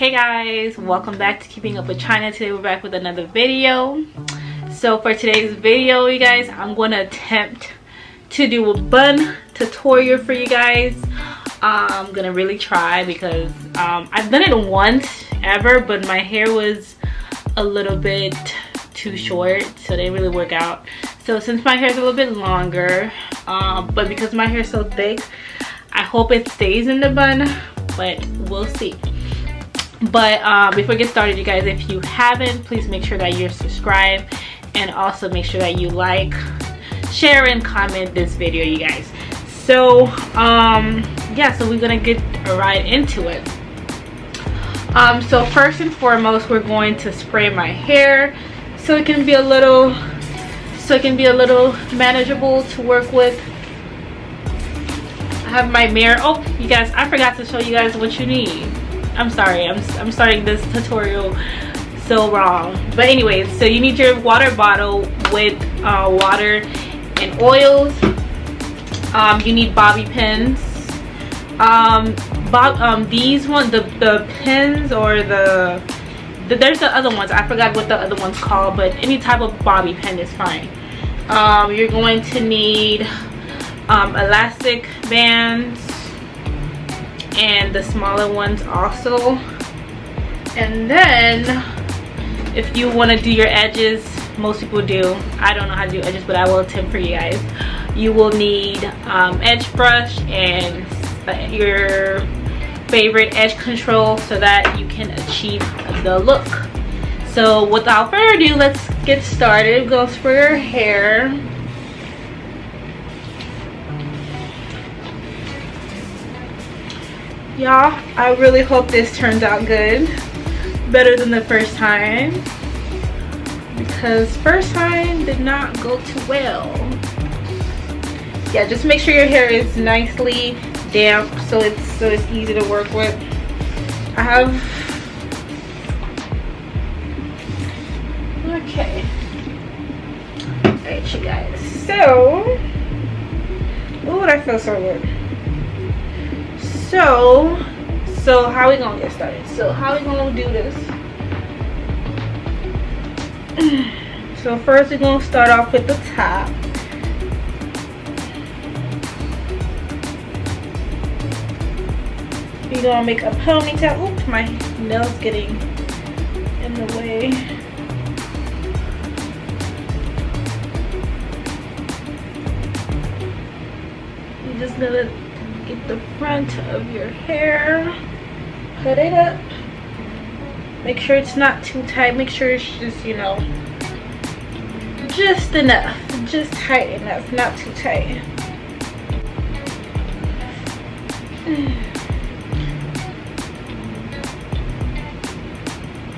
Hey guys, welcome back to Keeping Up with China. Today we're back with another video. So for today's video, you guys, I'm going to attempt to do a bun tutorial for you guys. I'm gonna really try because I've done it once ever, but my hair was a little bit too short, so they didn't really work out. So since my hair is a little bit longer, but because my hair is so thick, I hope it stays in the bun, but we'll see. But before we get started, you guys, if you haven't, please make sure that you're subscribed, and also make sure that you like, share, and comment this video, you guys. So yeah, so we're gonna get right into it. So first and foremost, we're going to spray my hair so it can be a little manageable to work with. I have my mirror. Oh, you guys, I forgot to show you guys what you need. I'm sorry, I'm starting this tutorial so wrong. But anyways, so you need your water bottle with water and oils. You need bobby pins. These ones, the pins, or there's the other ones. I forgot what the other one's called, but any type of bobby pin is fine. You're going to need elastic bands, and the smaller ones also. And then if you want to do your edges, most people do. I don't know how to do edges, but I will attempt for you guys. You will need edge brush and your favorite edge control so that you can achieve the look. So without further ado, let's get started. We're gonna spray your hair. Y'all, I really hope this turns out good, better than the first time, because first time did not go too well. Yeah, just make sure your hair is nicely damp so it's easy to work with. I have okay. Alright, you guys. So, ooh, I feel so good. So how we gonna get started? So how we gonna do this? So first we're gonna start off with the top. We're gonna make a ponytail. Oops, my nail's getting in the way. You're just gonna get the front of your hair, put it up, make sure it's not too tight, make sure it's just, you know, just enough, just tight enough, not too tight.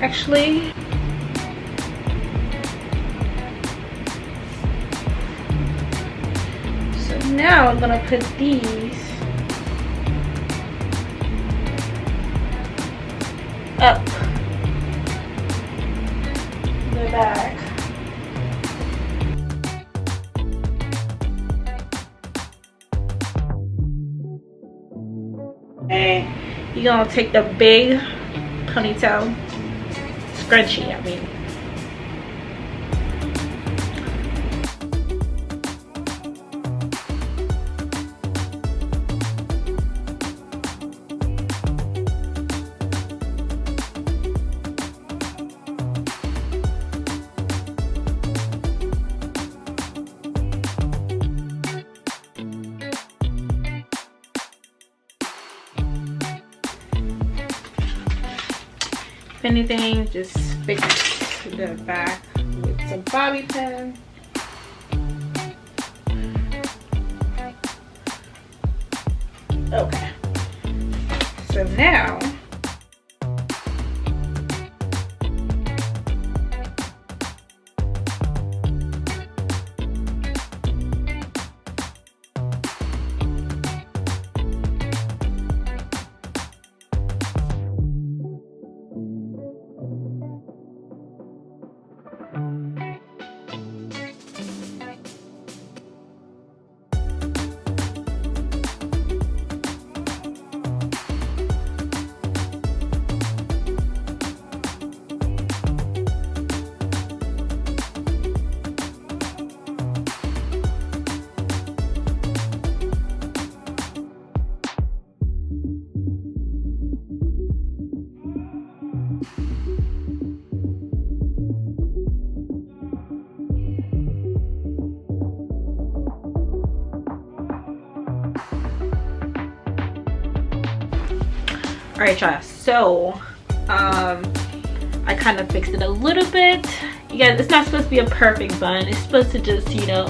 Actually, so now I'm gonna put these up the back. Okay, you're gonna take the big ponytail, scrunchie, I mean. If anything, just fix the back with some bobby pins. Okay, so now All right, y'all, so I kind of fixed it a little bit. You guys, it's not supposed to be a perfect bun. It's supposed to just, you know,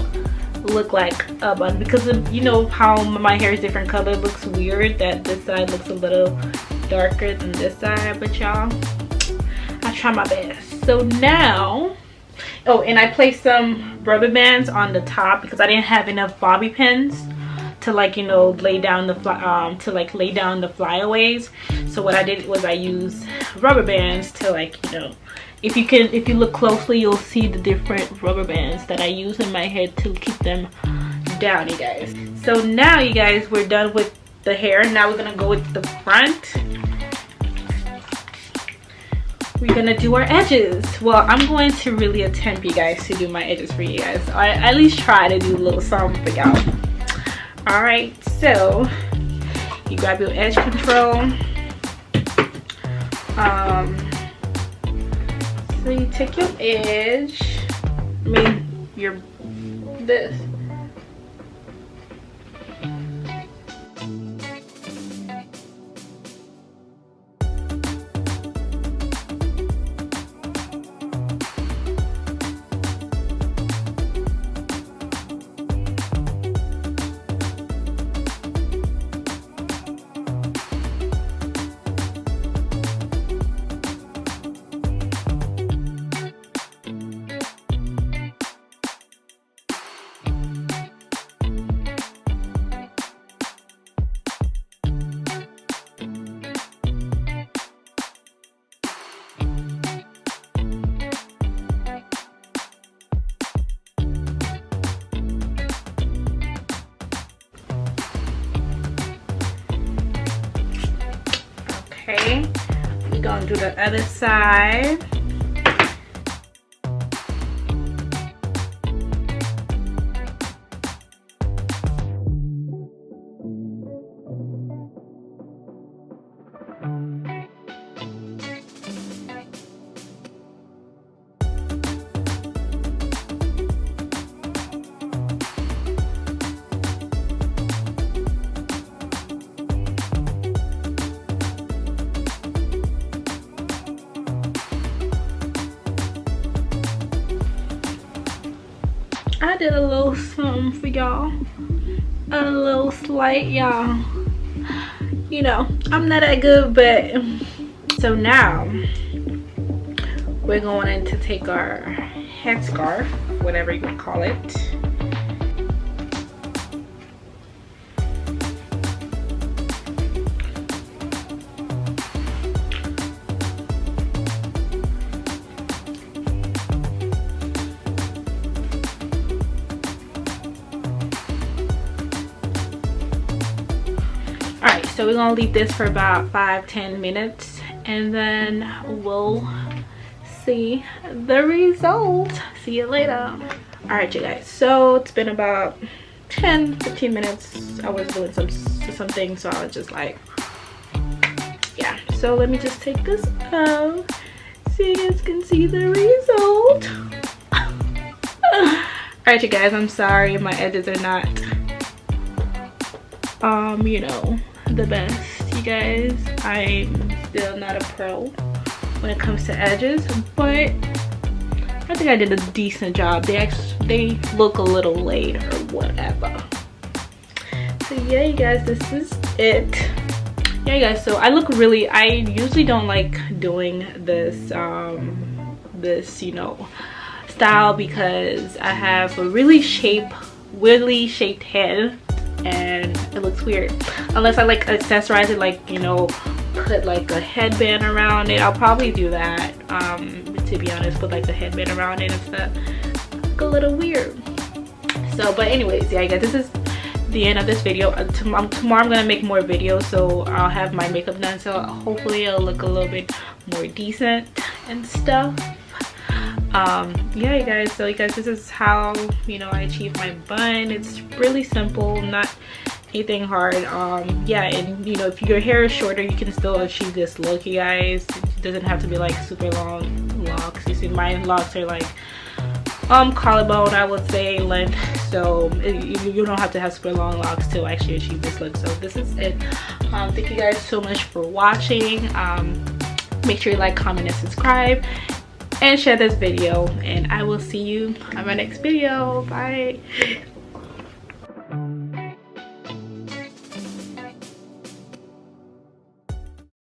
look like a bun, because of, you know, how my hair is different color. It looks weird that this side looks a little darker than this side, but y'all, I try my best. So now, oh, and I placed some rubber bands on the top because I didn't have enough bobby pins to, like, you know, lay down the flyaways. So what I did was I used rubber bands to, like, you know, if you look closely, you'll see the different rubber bands that I use in my head to keep them down, you guys. So now, you guys, we're done with the hair. Now we're gonna go with the front. We're gonna do our edges. Well, I'm going to really attempt, you guys, to do my edges for you guys. I at least try to do a little something for y'all. All right, so you grab your edge control. So you take your edge, this. Okay, we're gonna do the other side. I did a little something for y'all, a little slight, y'all. You know, I'm not that good, but so now we're going to take our headscarf, whatever you can call it. So we're gonna leave this for about 5-10 minutes and then we'll see the result. See you later. All right, you guys, so it's been about 10-15 minutes. I was doing something, so I was just like, yeah. So let me just take this out so you guys can see the result. All right, you guys, I'm sorry my edges are not you know, the best, you guys. I'm still not a pro when it comes to edges, but I think I did a decent job. They look a little laid or whatever. So yeah, you guys, this is it. Yeah, you guys, so I usually don't like doing this this, you know, style because I have a really weirdly shaped head and it looks weird. Unless I like accessorize it, like, you know, put like a headband around it. I'll probably do that, to be honest, put like a headband around it and stuff. Look a little weird. So, but anyways, yeah, guys, this is the end of this video. Tomorrow I'm gonna make more videos, so I'll have my makeup done, so hopefully it'll look a little bit more decent and stuff. Yeah, you guys, so you guys, this is how, you know, I achieve my bun. It's really simple, not anything hard. Yeah, and you know, if your hair is shorter, you can still achieve this look, you guys. It doesn't have to be like super long locks. You see, my locks are like collarbone, I would say, length. So you don't have to have super long locks to actually achieve this look. So this is it. Thank you guys so much for watching. Make sure you like, comment, and subscribe, and share this video, and I will see you on my next video. Bye.